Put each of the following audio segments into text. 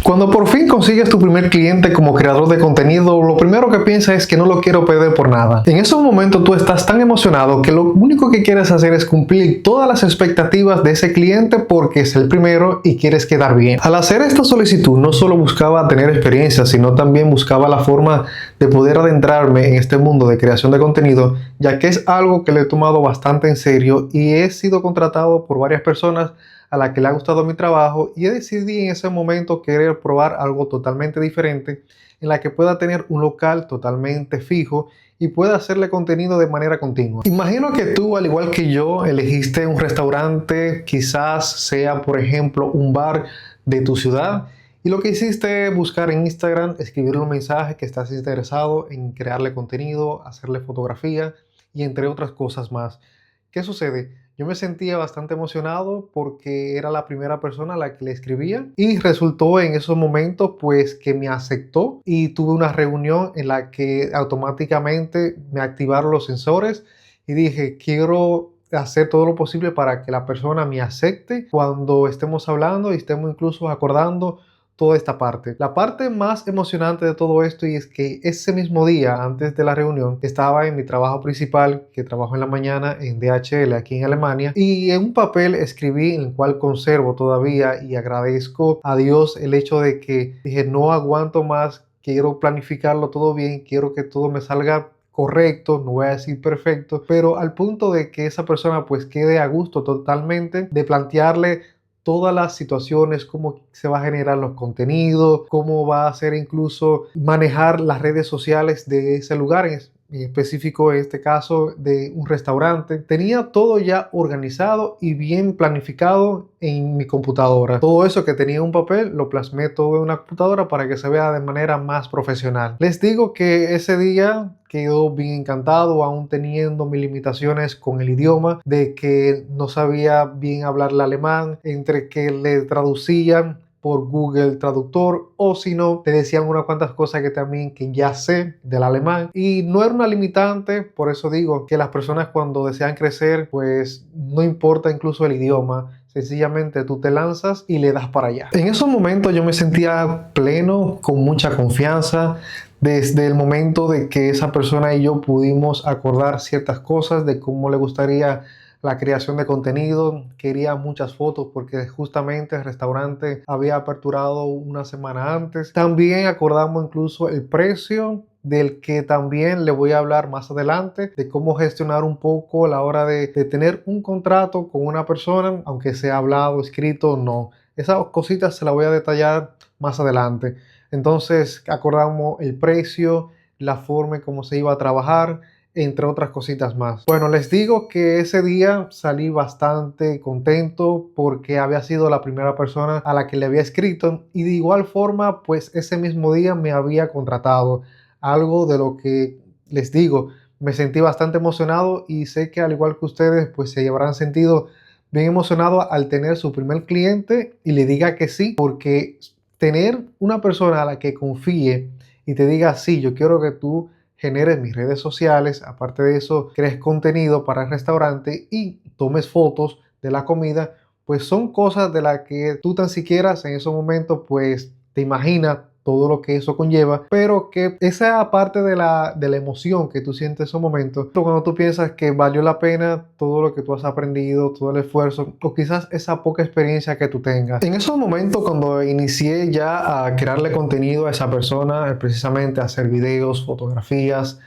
Cuando por fin consigues tu primer cliente como creador de contenido, lo primero que piensas es que no lo quiero perder por nada. En esos momentos tú estás tan emocionado que lo único que quieres hacer es cumplir todas las expectativas de ese cliente porque es el primero y quieres quedar bien. Al hacer esta solicitud no solo buscaba tener experiencia, sino también buscaba la forma de poder adentrarme en este mundo de creación de contenido, ya que es algo que le he tomado bastante en serio y he sido contratado por varias personas a la que le ha gustado mi trabajo y decidí en ese momento querer probar algo totalmente diferente en la que pueda tener un local totalmente fijo y pueda hacerle contenido de manera continua. Imagino que tú, al igual que yo, elegiste un restaurante, quizás sea por ejemplo un bar de tu ciudad, y lo que hiciste es buscar en Instagram, escribirle un mensaje que estás interesado en crearle contenido, hacerle fotografía y entre otras cosas más. ¿Qué sucede? Yo me sentía bastante emocionado porque era la primera persona a la que le escribía y resultó en esos momentos pues que me aceptó y tuve una reunión en la que automáticamente me activaron los sensores y dije, quiero hacer todo lo posible para que la persona me acepte cuando estemos hablando y estemos incluso acordando toda esta parte. La parte más emocionante de todo esto y es que ese mismo día, antes de la reunión, estaba en mi trabajo principal, que trabajo en la mañana en DHL aquí en Alemania, y en un papel escribí, en el cual conservo todavía y agradezco a Dios el hecho de que dije, no aguanto más, quiero planificarlo todo bien, quiero que todo me salga correcto, no voy a decir perfecto, pero al punto de que esa persona pues quede a gusto totalmente de plantearle todas las situaciones, cómo se va a generar los contenidos, cómo va a ser incluso manejar las redes sociales de ese lugar, en específico en este caso de un restaurante. Tenía todo ya organizado y bien planificado en mi computadora. Todo eso que tenía en un papel lo plasmé todo en una computadora para que se vea de manera más profesional. Les digo que ese día quedó bien encantado, aún teniendo mis limitaciones con el idioma, de que no sabía bien hablar el alemán, entre que le traducían por Google Traductor o si no, te decían unas cuantas cosas que también que ya sé del alemán y no era una limitante. Por eso digo que las personas cuando desean crecer, pues no importa incluso el idioma, sencillamente tú te lanzas y le das para allá. En esos momentos yo me sentía pleno, con mucha confianza, desde el momento de que esa persona y yo pudimos acordar ciertas cosas de cómo le gustaría la creación de contenido. Quería muchas fotos porque justamente el restaurante había aperturado una semana antes. También acordamos incluso el precio, del que también le voy a hablar más adelante, de cómo gestionar un poco la hora de tener un contrato con una persona, aunque sea hablado, escrito, no. Esas cositas se las voy a detallar más adelante. Entonces acordamos el precio, la forma en cómo se iba a trabajar, entre otras cositas más. Bueno, les digo que ese día salí bastante contento porque había sido la primera persona a la que le había escrito y de igual forma, pues ese mismo día me había contratado. Algo de lo que les digo, me sentí bastante emocionado y sé que al igual que ustedes, pues se habrán sentido bien emocionados al tener su primer cliente y le diga que sí, porque tener una persona a la que confíe y te diga, sí, yo quiero que tú generes mis redes sociales, aparte de eso, crees contenido para el restaurante y tomes fotos de la comida, pues son cosas de las que tú tan siquiera en esos momentos pues te imaginas todo lo que eso conlleva, pero que esa parte de la emoción que tú sientes en esos momentos, cuando tú piensas que valió la pena todo lo que tú has aprendido, todo el esfuerzo, o quizás esa poca experiencia que tú tengas. En esos momentos, cuando inicié ya a crearle contenido a esa persona, precisamente a hacer videos, fotografías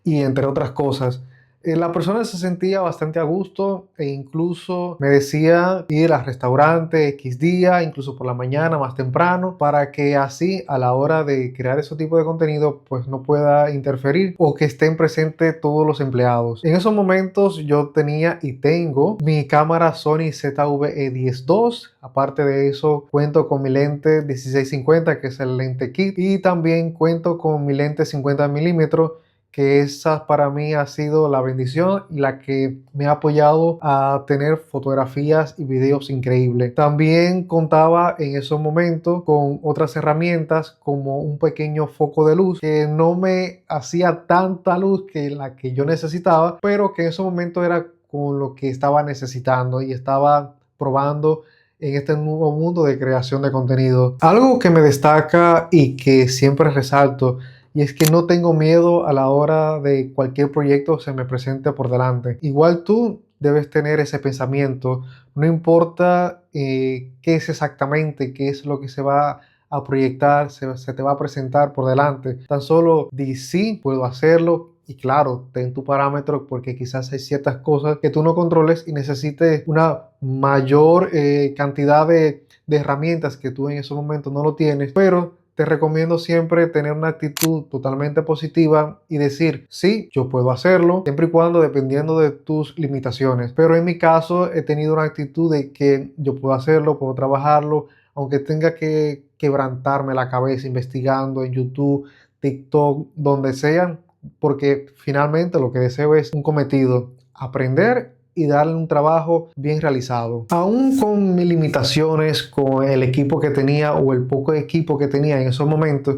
y entre otras cosas, la persona se sentía bastante a gusto e incluso me decía ir al restaurante X día, incluso por la mañana más temprano, para que así a la hora de crear ese tipo de contenido pues no pueda interferir o que estén presentes todos los empleados. En esos momentos yo tenía y tengo mi cámara Sony ZV-E10 II. Aparte de eso cuento con mi lente 16-50, que es el lente kit, y también cuento con mi lente 50 milímetros, que esa para mí ha sido la bendición y la que me ha apoyado a tener fotografías y videos increíbles. También contaba en esos momentos con otras herramientas como un pequeño foco de luz que no me hacía tanta luz que la que yo necesitaba, pero que en esos momentos era con lo que estaba necesitando y estaba probando en este nuevo mundo de creación de contenido. Algo que me destaca y que siempre resalto, y es que no tengo miedo a la hora de cualquier proyecto se me presente por delante. Igual tú debes tener ese pensamiento, no importa qué es exactamente, qué es lo que se va a proyectar, se te va a presentar por delante. Tan solo di sí, puedo hacerlo. Y claro, ten tu parámetro porque quizás hay ciertas cosas que tú no controles y necesites una mayor cantidad de herramientas que tú en esos momentos no lo tienes, pero te recomiendo siempre tener una actitud totalmente positiva y decir, sí, yo puedo hacerlo, siempre y cuando dependiendo de tus limitaciones. Pero en mi caso he tenido una actitud de que yo puedo hacerlo, puedo trabajarlo, aunque tenga que quebrantarme la cabeza investigando en YouTube, TikTok, donde sea, porque finalmente lo que deseo es un cometido, aprender y darle un trabajo bien realizado. Aún con mis limitaciones, con el equipo que tenía o el poco equipo que tenía en esos momentos,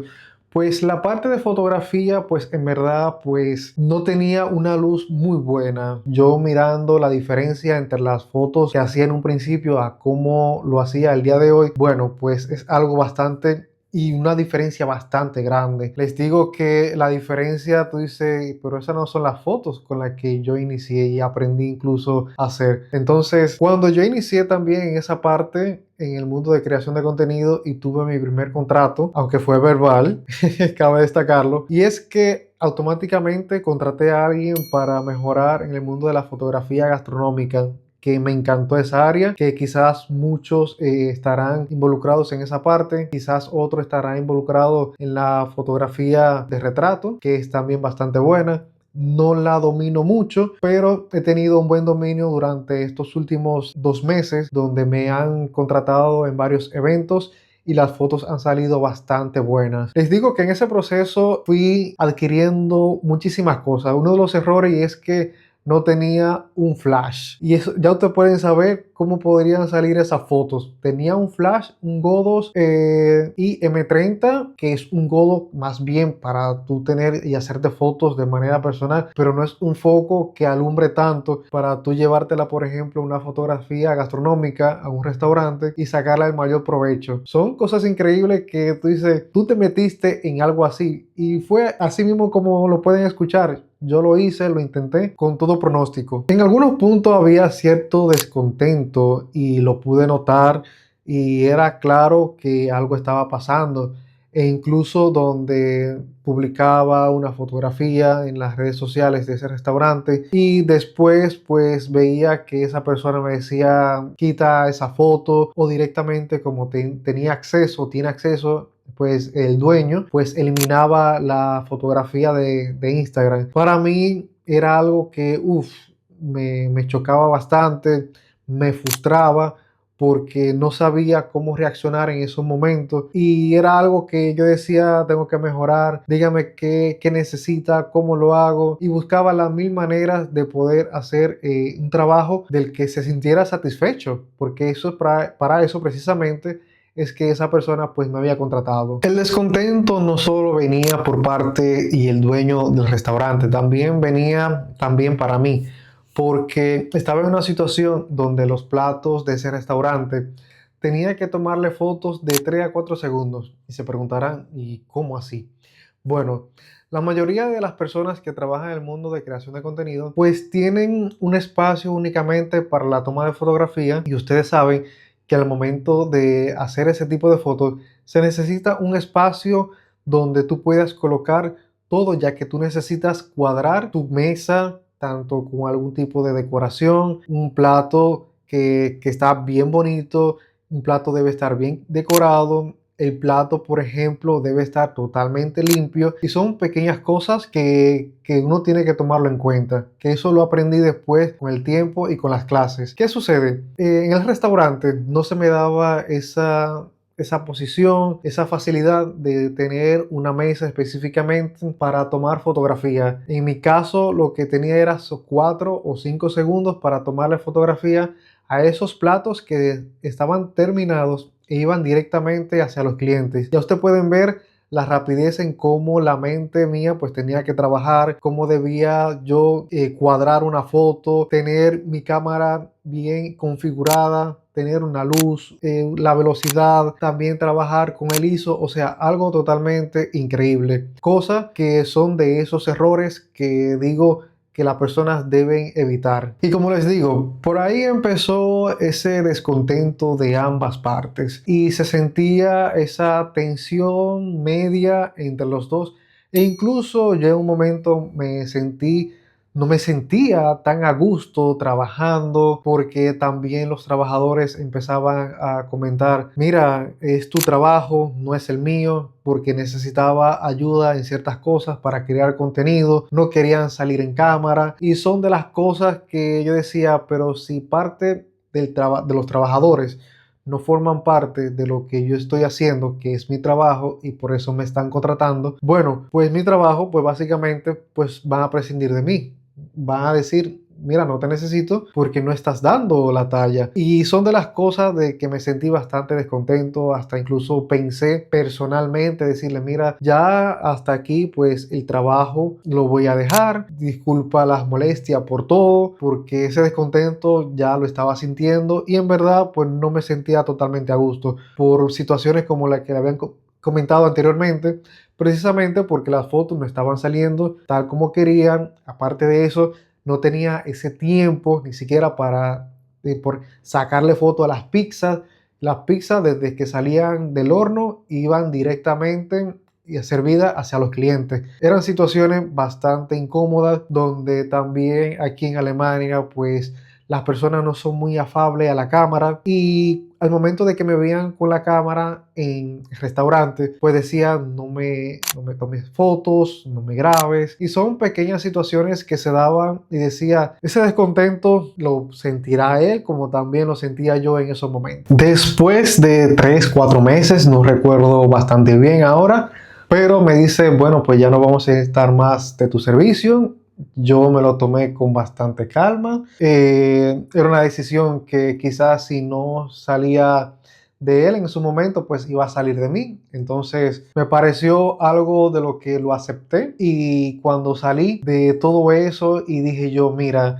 pues la parte de fotografía, pues en verdad, pues no tenía una luz muy buena. Yo mirando la diferencia entre las fotos que hacía en un principio a cómo lo hacía el día de hoy, bueno, pues es algo bastante y una diferencia bastante grande. Les digo que la diferencia, tú dices, pero esas no son las fotos con las que yo inicié y aprendí incluso a hacer. Entonces, cuando yo inicié también en esa parte, en el mundo de creación de contenido y tuve mi primer contrato, aunque fue verbal, cabe destacarlo, y es que automáticamente contraté a alguien para mejorar en el mundo de la fotografía gastronómica, que me encantó esa área, que quizás muchos estarán involucrados en esa parte, quizás otro estará involucrado en la fotografía de retrato, que es también bastante buena. No la domino mucho, pero he tenido un buen dominio durante estos últimos 2 meses, donde me han contratado en varios eventos y las fotos han salido bastante buenas. Les digo que en ese proceso fui adquiriendo muchísimas cosas. Uno de los errores es que no tenía un flash. Y eso, ya ustedes pueden saber cómo podrían salir esas fotos. Tenía un flash, un Godos IM30, que es un Godo más bien para tú tener y hacerte fotos de manera personal, pero no es un foco que alumbre tanto para tú llevártela, por ejemplo, una fotografía gastronómica a un restaurante y sacarla el mayor provecho. Son cosas increíbles que tú dices, tú te metiste en algo así y fue así mismo como lo pueden escuchar. Yo lo hice, lo intenté con todo pronóstico. En algunos puntos había cierto descontento y lo pude notar y era claro que algo estaba pasando. E incluso donde publicaba una fotografía en las redes sociales de ese restaurante y después pues veía que esa persona me decía quita esa foto o directamente como tenía acceso, tiene acceso, pues el dueño pues eliminaba la fotografía de Instagram. Para mí era algo que me chocaba bastante, me frustraba porque no sabía cómo reaccionar en esos momentos y era algo que yo decía tengo que mejorar, dígame qué necesita, cómo lo hago y buscaba las mil maneras de poder hacer un trabajo del que se sintiera satisfecho, porque eso para eso precisamente es que esa persona pues me había contratado. El descontento no solo venía por parte y el dueño del restaurante, también venía para mí, porque estaba en una situación donde los platos de ese restaurante tenía que tomarle fotos de 3 a 4 segundos y se preguntarán, ¿y cómo así? Bueno, la mayoría de las personas que trabajan en el mundo de creación de contenido pues tienen un espacio únicamente para la toma de fotografía y ustedes saben que al momento de hacer ese tipo de fotos se necesita un espacio donde tú puedas colocar todo, ya que tú necesitas cuadrar tu mesa tanto con algún tipo de decoración, un plato que está bien bonito, un plato debe estar bien decorado, el plato, por ejemplo, debe estar totalmente limpio y son pequeñas cosas que uno tiene que tomarlo en cuenta, que eso lo aprendí después con el tiempo y con las clases. ¿Qué sucede? En el restaurante no se me daba esa posición, esa facilidad de tener una mesa específicamente para tomar fotografía. En mi caso, lo que tenía era esos 4 o 5 segundos para tomarle fotografía a esos platos que estaban terminados e iban directamente hacia los clientes. Ya ustedes pueden ver la rapidez en cómo la mente mía pues tenía que trabajar, cómo debía yo cuadrar una foto, tener mi cámara bien configurada, tener una luz, la velocidad, también trabajar con el ISO, o sea, algo totalmente increíble. Cosas que son de esos errores que digo que las personas deben evitar. Y como les digo, por ahí empezó ese descontento de ambas partes y se sentía esa tensión media entre los dos e incluso yo en un momento no me sentía tan a gusto trabajando porque también los trabajadores empezaban a comentar, mira, es tu trabajo, no es el mío, porque necesitaba ayuda en ciertas cosas para crear contenido, no querían salir en cámara y son de las cosas que yo decía, pero si parte de los trabajadores no forman parte de lo que yo estoy haciendo, que es mi trabajo y por eso me están contratando, bueno, pues mi trabajo, pues básicamente, pues van a prescindir de mí. Van a decir, mira, no te necesito porque no estás dando la talla. Y son de las cosas de que me sentí bastante descontento, hasta incluso pensé personalmente decirle, mira, ya hasta aquí pues el trabajo lo voy a dejar, disculpa las molestias por todo, porque ese descontento ya lo estaba sintiendo y en verdad pues no me sentía totalmente a gusto por situaciones como la que le habían comentado anteriormente, precisamente porque las fotos no estaban saliendo tal como querían. Aparte de eso, no tenía ese tiempo ni siquiera para por sacarle foto a las pizzas. Las pizzas desde que salían del horno iban directamente y servidas hacia los clientes. Eran situaciones bastante incómodas donde también aquí en Alemania pues las personas no son muy afables a la cámara y al momento de que me veían con la cámara en restaurantes, pues decían no me tomes fotos, no me grabes. Y son pequeñas situaciones que se daban y decía, ese descontento lo sentirá él como también lo sentía yo en esos momentos. Después de 3, 4 meses, no recuerdo bastante bien ahora, pero me dice, bueno, pues ya no vamos a necesitar más de tu servicio. Yo me lo tomé con bastante calma. Era una decisión que quizás si no salía de él en su momento, pues iba a salir de mí. Entonces me pareció algo de lo que lo acepté. Y cuando salí de todo eso y dije yo, mira,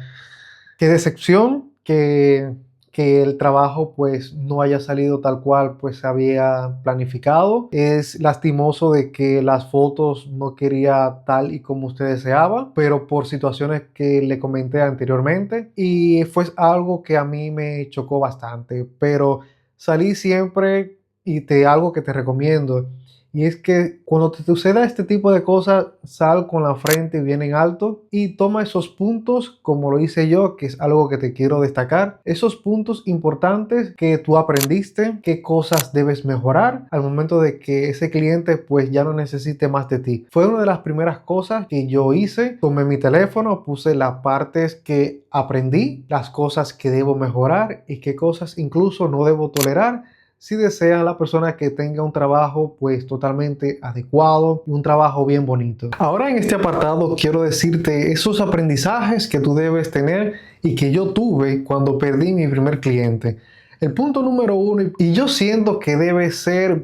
qué decepción que el trabajo pues no haya salido tal cual pues se había planificado. Es lastimoso de que las fotos no quería tal y como usted deseaba, pero por situaciones que le comenté anteriormente y fue algo que a mí me chocó bastante, pero salí siempre y algo que te recomiendo. Y es que cuando te suceda este tipo de cosas, sal con la frente bien en alto y toma esos puntos como lo hice yo, que es algo que te quiero destacar. Esos puntos importantes que tú aprendiste, qué cosas debes mejorar al momento de que ese cliente pues ya no necesite más de ti. Fue una de las primeras cosas que yo hice. Tomé mi teléfono, puse las partes que aprendí, las cosas que debo mejorar y qué cosas incluso no debo tolerar si desea la persona que tenga un trabajo pues totalmente adecuado y un trabajo bien bonito. Ahora en este apartado quiero decirte esos aprendizajes que tú debes tener y que yo tuve cuando perdí mi primer cliente. El punto número uno, y yo siento que debe ser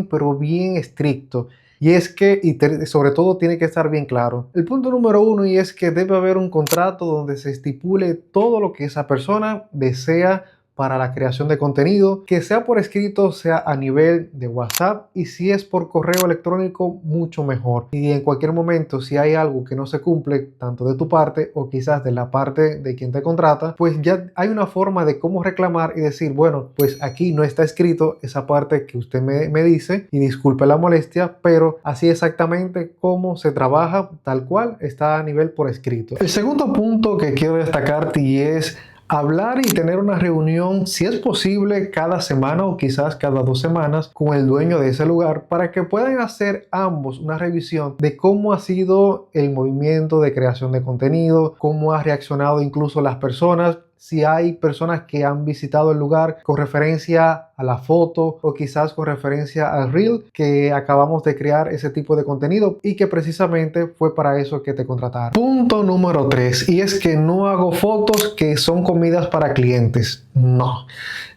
pero bien estricto. Y es que, sobre todo tiene que estar bien claro. El punto número uno y es que debe haber un contrato donde se estipule todo lo que esa persona desea para la creación de contenido, que sea por escrito, sea a nivel de WhatsApp y si es por correo electrónico, mucho mejor. Y en cualquier momento, si hay algo que no se cumple, tanto de tu parte o quizás de la parte de quien te contrata, pues ya hay una forma de cómo reclamar y decir, bueno, pues aquí no está escrito esa parte que usted me dice y disculpe la molestia, pero así exactamente como se trabaja, tal cual está a nivel por escrito. El segundo punto que quiero destacarte y es hablar y tener una reunión, si es posible, cada semana o quizás cada 2 semanas con el dueño de ese lugar para que puedan hacer ambos una revisión de cómo ha sido el movimiento de creación de contenido, cómo ha reaccionado incluso las personas si hay personas que han visitado el lugar con referencia a la foto o quizás con referencia al reel que acabamos de crear, ese tipo de contenido, y que precisamente fue para eso que te contrataron. Punto número 3, y es que no hago fotos que son comidas para clientes. No,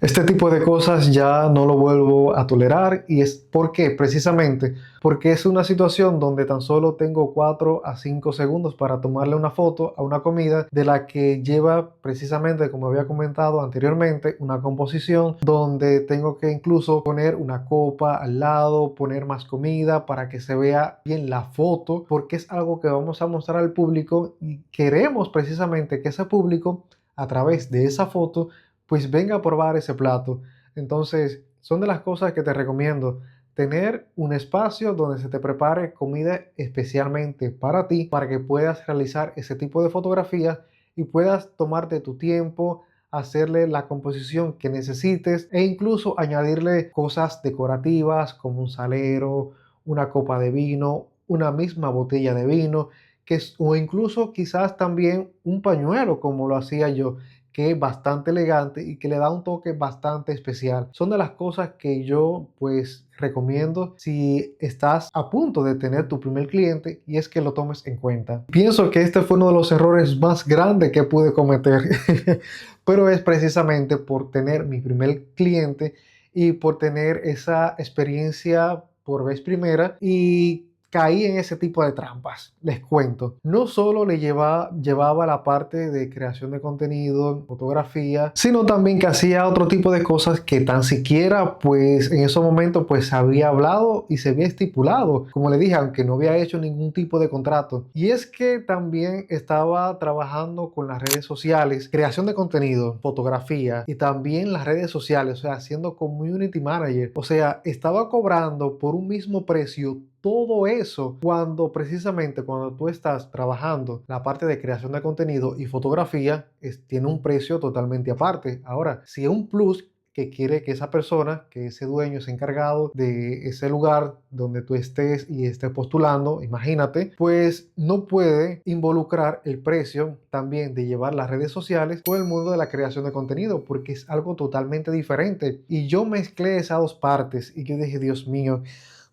este tipo de cosas ya no lo vuelvo a tolerar. ¿Y es por qué? Precisamente porque es una situación donde tan solo tengo 4 a 5 segundos para tomarle una foto a una comida de la que lleva precisamente, como había comentado anteriormente, una composición donde tengo que incluso poner una copa al lado, poner más comida para que se vea bien la foto, porque es algo que vamos a mostrar al público y queremos precisamente que ese público, a través de esa foto, pues venga a probar ese plato. Entonces, son de las cosas que te recomiendo. Tener un espacio donde se te prepare comida especialmente para ti, para que puedas realizar ese tipo de fotografías y puedas tomarte tu tiempo, hacerle la composición que necesites e incluso añadirle cosas decorativas como un salero, una copa de vino, una misma botella de vino, o incluso quizás también un pañuelo como lo hacía yo, que es bastante elegante y que le da un toque bastante especial. Son de las cosas que yo pues recomiendo si estás a punto de tener tu primer cliente, y es que lo tomes en cuenta. Pienso que este fue uno de los errores más grandes que pude cometer, pero es precisamente por tener mi primer cliente y por tener esa experiencia por vez primera, y caí en ese tipo de trampas. Les cuento, no solo llevaba la parte de creación de contenido, fotografía, sino también que hacía otro tipo de cosas que tan siquiera pues en esos momentos pues se había hablado y se había estipulado, como le dije, aunque no había hecho ningún tipo de contrato. Y es que también estaba trabajando con las redes sociales, creación de contenido, fotografía y también las redes sociales, o sea, siendo community manager. O sea, estaba cobrando por un mismo precio todo eso, cuando precisamente cuando tú estás trabajando la parte de creación de contenido y fotografía, tiene un precio totalmente aparte. Ahora, si es un plus que quiere que esa persona, que ese dueño, ese encargado de ese lugar donde tú estés y estés postulando, imagínate, pues no puede involucrar el precio también de llevar las redes sociales con el mundo de la creación de contenido, porque es algo totalmente diferente. Y yo mezclé esas dos partes y yo dije, Dios mío,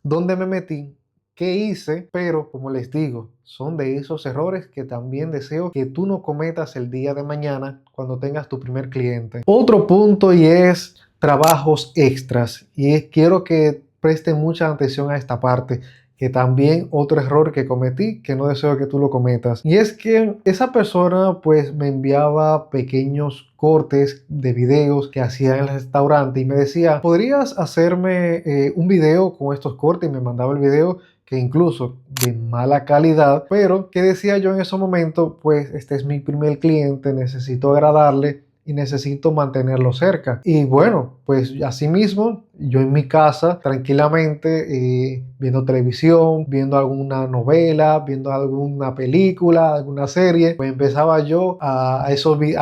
¿dónde me metí? ¿Qué hice? Pero como les digo, son de esos errores que también deseo que tú no cometas el día de mañana cuando tengas tu primer cliente. Otro punto, y es trabajos extras, y quiero que presten mucha atención a esta parte, que también otro error que cometí, que no deseo que tú lo cometas, y es que esa persona pues me enviaba pequeños cortes de videos que hacía en el restaurante y me decía, ¿podrías hacerme un video con estos cortes? Y me mandaba el video, que incluso de mala calidad, pero que decía yo en ese momento, pues este es mi primer cliente, necesito agradarle y necesito mantenerlo cerca. Y bueno, pues así mismo, yo en mi casa, tranquilamente, viendo televisión, viendo alguna novela, viendo alguna película, alguna serie, pues empezaba yo a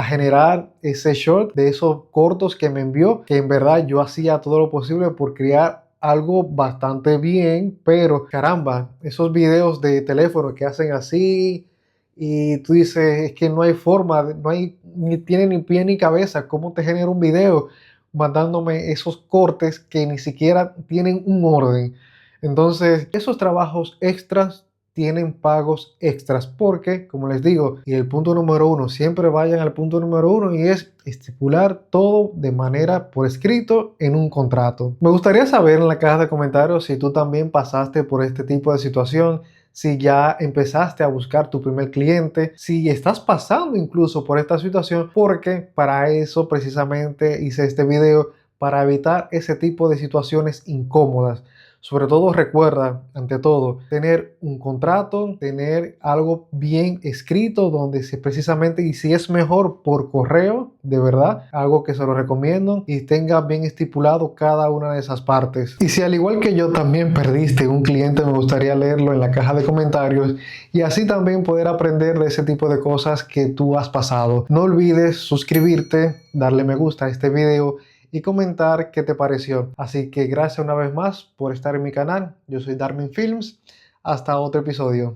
generar ese short de esos cortos que me envió, que en verdad yo hacía todo lo posible por crear algo bastante bien, pero caramba, esos videos de teléfono que hacen así y tú dices, es que no hay forma, no hay, ni tiene ni pie ni cabeza, ¿cómo te genera un video mandándome esos cortes que ni siquiera tienen un orden? Entonces, esos trabajos extras tienen pagos extras porque, como les digo, y el punto número uno, siempre vayan al punto número uno, y es estipular todo de manera por escrito en un contrato. Me gustaría saber en la caja de comentarios si tú también pasaste por este tipo de situación, si ya empezaste a buscar tu primer cliente, si estás pasando incluso por esta situación, porque para eso precisamente hice este video, para evitar ese tipo de situaciones incómodas. Sobre todo recuerda, ante todo, tener un contrato, tener algo bien escrito donde precisamente, y si es mejor por correo, de verdad, algo que se lo recomiendo, y tenga bien estipulado cada una de esas partes. Y si al igual que yo también perdiste un cliente, me gustaría leerlo en la caja de comentarios y así también poder aprender de ese tipo de cosas que tú has pasado. No olvides suscribirte, darle me gusta a este video y comentar qué te pareció. Así que gracias una vez más por estar en mi canal. Yo soy Darmin Films. Hasta otro episodio.